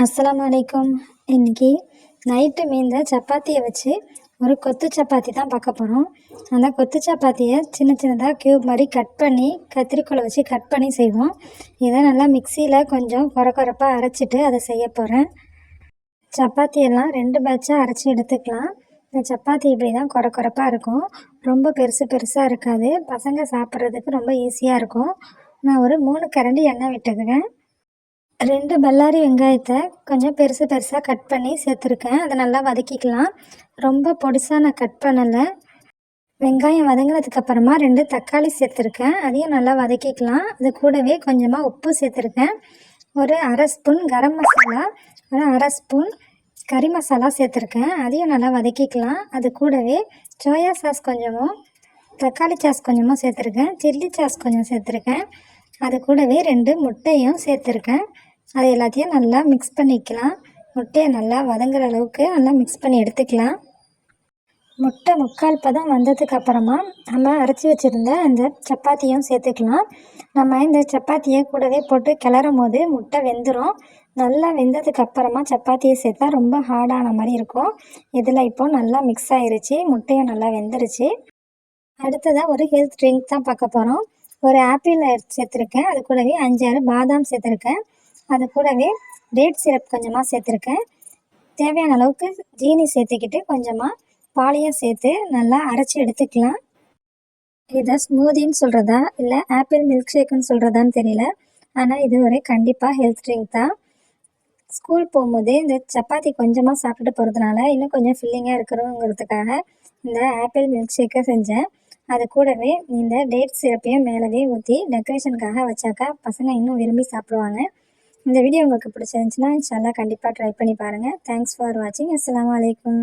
அஸ்ஸலாமு அலைக்கும். இன்னைக்கு நைட்டு மீந்த சப்பாத்தியை வச்சு ஒரு கொத்து சப்பாத்தி தான் பார்க்க போகிறோம். அந்த கொத்து சப்பாத்தியை சின்ன சின்னதாக க்யூப் மாதிரி கட் பண்ணி கத்திரிக்கோலை வச்சு கட் பண்ணி செய்வோம். இதை நல்லா மிக்சியில் கொஞ்சம் கொரப்பாக அரைச்சிட்டு அதை செய்ய போகிறேன். சப்பாத்தியெல்லாம் 2 பேட்சாக அரைச்சி எடுத்துக்கலாம். இந்த சப்பாத்தி இப்படி தான் கொரப்பாக இருக்கும். ரொம்ப பெருசாக இருக்காது. பசங்க சாப்பிட்றதுக்கு ரொம்ப ஈஸியாக இருக்கும். நான் ஒரு 3 கரண்டி எண்ணெய் விட்டுக்கிறேன். 2 பல்லாரி வெங்காயத்தை கொஞ்சம் பெருசாக கட் பண்ணி சேர்த்துருக்கேன். அதை நல்லா வதக்கிக்கலாம். ரொம்ப பொடிசாக நான் கட் பண்ணலை. வெங்காயம் வதங்கினதுக்கப்புறமா 2 தக்காளி சேர்த்துருக்கேன். அதையும் நல்லா வதக்கிக்கலாம். அது கூடவே கொஞ்சமாக உப்பு சேர்த்துருக்கேன். ஒரு அரை ஸ்பூன் கரம் மசாலா, ஒரு அரை ஸ்பூன் கறி மசாலா சேர்த்துருக்கேன். அதையும் நல்லா வதக்கிக்கலாம். அது கூடவே சோயா சாஸ் கொஞ்சமும் தக்காளி சாஸ் கொஞ்சமும் சேர்த்துருக்கேன். சில்லி சாஸ் கொஞ்சம் சேர்த்துருக்கேன். அது கூடவே 2 முட்டையும் சேர்த்துருக்கேன். அது எல்லாத்தையும் நல்லா மிக்ஸ் பண்ணிக்கலாம். முட்டையை நல்லா வதங்குற அளவுக்கு நல்லா மிக்ஸ் பண்ணி எடுத்துக்கலாம். முட்டை 3/4 பதம் வந்ததுக்கப்புறமா நம்ம அரைச்சி வச்சுருந்த அந்த சப்பாத்தியும் சேர்த்துக்கலாம். நம்ம இந்த சப்பாத்தியை கூடவே போட்டு கிளறும் போது முட்டை வெந்துடும். நல்லா வெந்ததுக்கப்புறமா சப்பாத்தியை சேர்த்தா ரொம்ப ஹார்டான மாதிரி இருக்கும். இதில் இப்போது நல்லா மிக்ஸ் ஆகிருச்சு. முட்டையும் நல்லா வெந்துருச்சு. அடுத்ததாக ஒரு ஹெல்த் ட்ரிங்க் தான் பார்க்க போகிறோம். ஒரு ஆப்பிள் சேர்த்துருக்கேன். அது கூடவே 5-6 பாதாம் சேர்த்துருக்கேன். அது கூடவே டேட் சிரப் கொஞ்சமாக சேர்த்துருக்கேன். தேவையான அளவுக்கு ஜீனி சேர்த்துக்கிட்டு கொஞ்சமாக பாலையும் சேர்த்து நல்லா அரைச்சி எடுத்துக்கலாம். இதை ஸ்மூதின்னு சொல்கிறதா இல்லை ஆப்பிள் மில்க் ஷேக்குன்னு சொல்கிறதான்னு தெரியல. ஆனால் இது ஒரு கண்டிப்பாக ஹெல்த் ட்ரிங்க் தான். ஸ்கூல் போகும்போது இந்த சப்பாத்தி கொஞ்சமாக சாப்பிட்டுட்டு போகிறதுனால இன்னும் கொஞ்சம் ஃபில்லிங்காக இருக்கிறோங்கிறதுக்காக இந்த ஆப்பிள் மில்க் ஷேக்கை செஞ்சேன். அது கூடவே இந்த டேட் சிரப்பையும் மேலவே ஊற்றி டெக்கரேஷனுக்காக வச்சாக்கா பசங்க இன்னும் விரும்பி சாப்பிடுவாங்க. இந்த வீடியோ உங்களுக்கு பிடிச்சிருந்துச்சுன்னா இன்ஷால்லா கண்டிப்பாக ட்ரை பண்ணி பாருங்கள். தேங்க்ஸ் ஃபார் வாட்சிங். அஸ்ஸலாமு அலைக்கும்.